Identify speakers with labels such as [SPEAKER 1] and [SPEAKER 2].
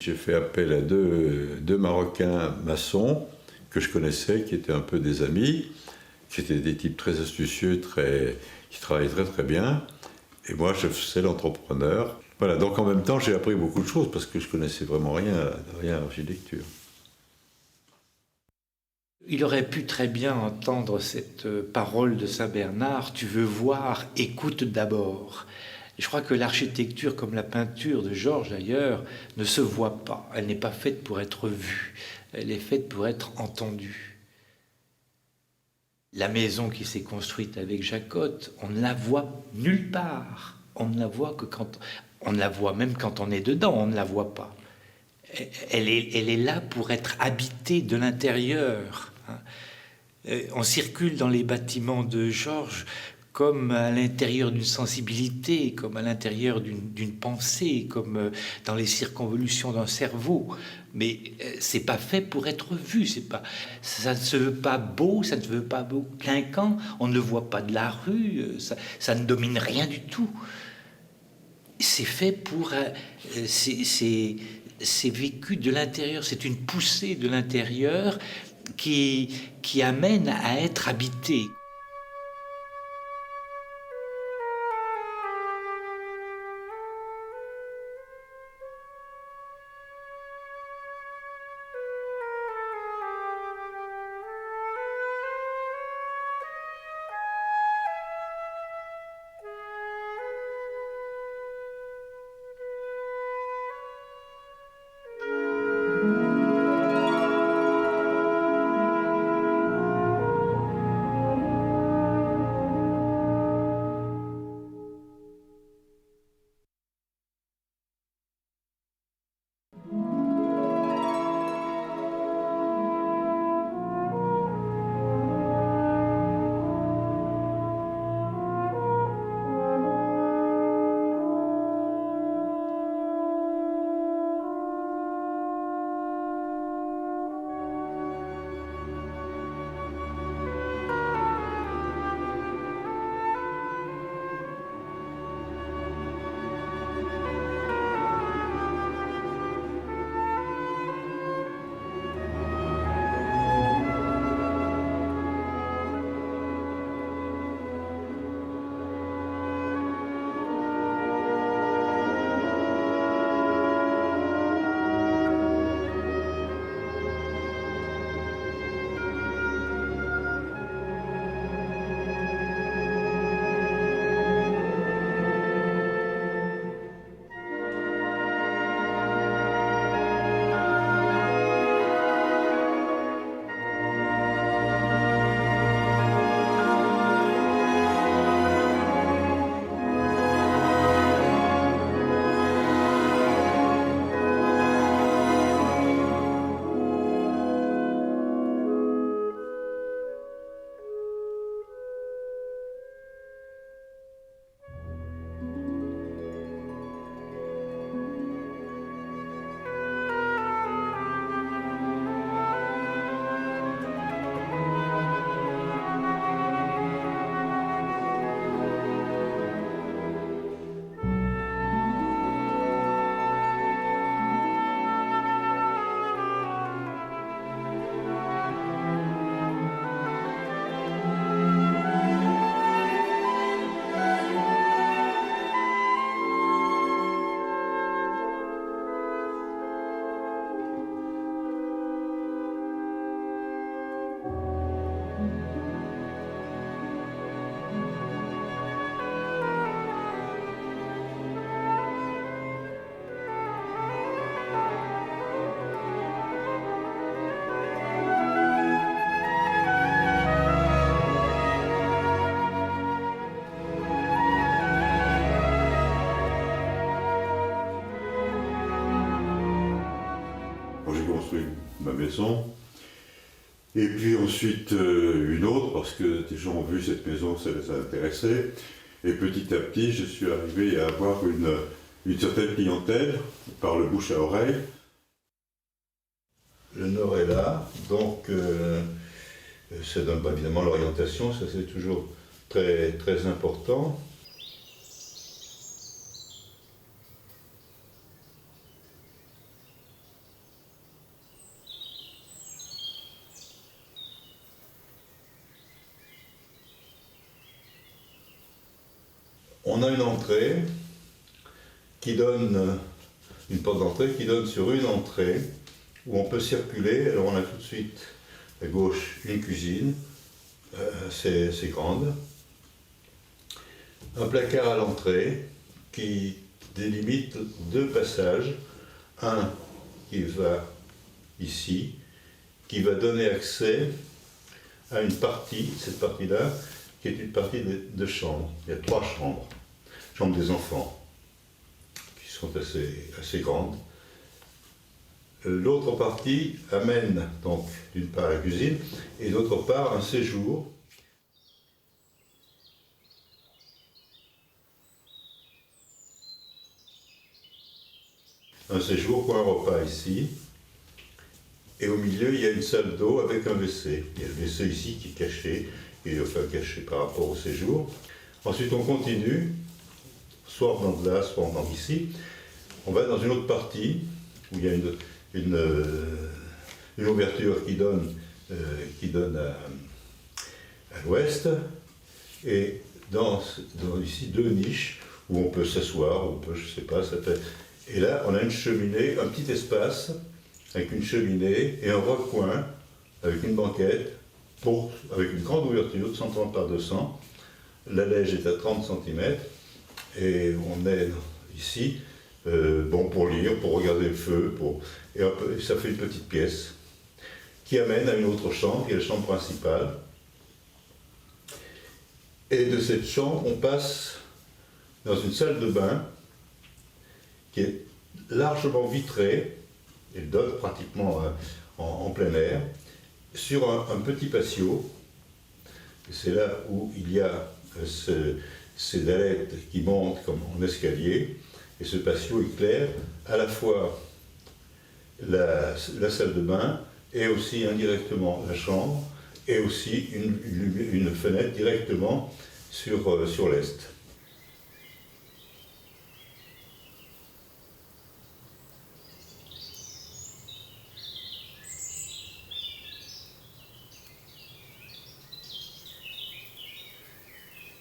[SPEAKER 1] j'ai fait appel à deux Marocains maçons que je connaissais, qui étaient un peu des amis, qui étaient des types très astucieux, qui travaillaient très très bien. Et moi, je faisais l'entrepreneur. Voilà, donc en même temps, j'ai appris beaucoup de choses parce que je connaissais vraiment rien à l'architecture.
[SPEAKER 2] Il aurait pu très bien entendre cette parole de Saint-Bernard, tu veux voir, écoute d'abord. Et je crois que l'architecture, comme la peinture de Georges d'ailleurs, ne se voit pas. Elle n'est pas faite pour être vue, elle est faite pour être entendue. La maison qui s'est construite avec Jacotte, on ne la voit nulle part. On ne la voit que quand... On ne la voit même quand on est dedans, on ne la voit pas. Elle est là pour être habitée de l'intérieur. On circule dans les bâtiments de Georges comme à l'intérieur d'une sensibilité, comme à l'intérieur d'une pensée, comme dans les circonvolutions d'un cerveau. Mais c'est pas fait pour être vu. Ça ne se veut pas beau, ça ne se veut pas beau clinquant. On ne le voit pas de la rue. Ça ne domine rien du tout. C'est fait pour... c'est vécu de l'intérieur. C'est une poussée de l'intérieur qui amène à être habité.
[SPEAKER 1] Ma maison, et puis ensuite une autre, parce que des gens ont vu cette maison, ça les a intéressés, et petit à petit, je suis arrivé à avoir une certaine clientèle, par le bouche à oreille. Le nord est là, donc ça donne pas évidemment l'orientation, ça c'est toujours très, très important. on a une entrée qui donne, une porte d'entrée qui donne sur une entrée où on peut circuler. Alors on a tout de suite à gauche une cuisine, c'est grande, un placard à l'entrée qui délimite deux passages, un qui va ici, qui va donner accès à une partie, cette partie-là, qui est une partie de chambre. Il y a 3 chambres. Chambre des enfants, qui sont assez grandes. L'autre partie amène donc d'une part la cuisine et d'autre part un séjour. Un séjour pour un repas ici. Et au milieu, il y a une salle d'eau avec un WC. Il y a le WC ici qui est caché, enfin caché par rapport au séjour. Ensuite, on continue, soit on rentre là, soit on rentre ici. On va dans une autre partie où il y a une ouverture qui donne à l'ouest. Et dans ici 2 niches où on peut s'asseoir, on peut, je sais pas, ça fait. Et là, on a une cheminée, un petit espace avec une cheminée et un recoin avec une banquette avec une grande ouverture de 130 par 200. La lège est à 30 cm et on est ici pour lire, pour regarder le feu, et ça fait une petite pièce qui amène à une autre chambre, qui est la chambre principale. Et de cette chambre, on passe dans une salle de bain qui est largement vitrée, et donne pratiquement en plein air, sur un petit patio. C'est là où il y a ces dallettes qui montent comme en escalier, et ce patio éclaire à la fois la salle de bain et aussi indirectement la chambre, et aussi une fenêtre directement sur l'est.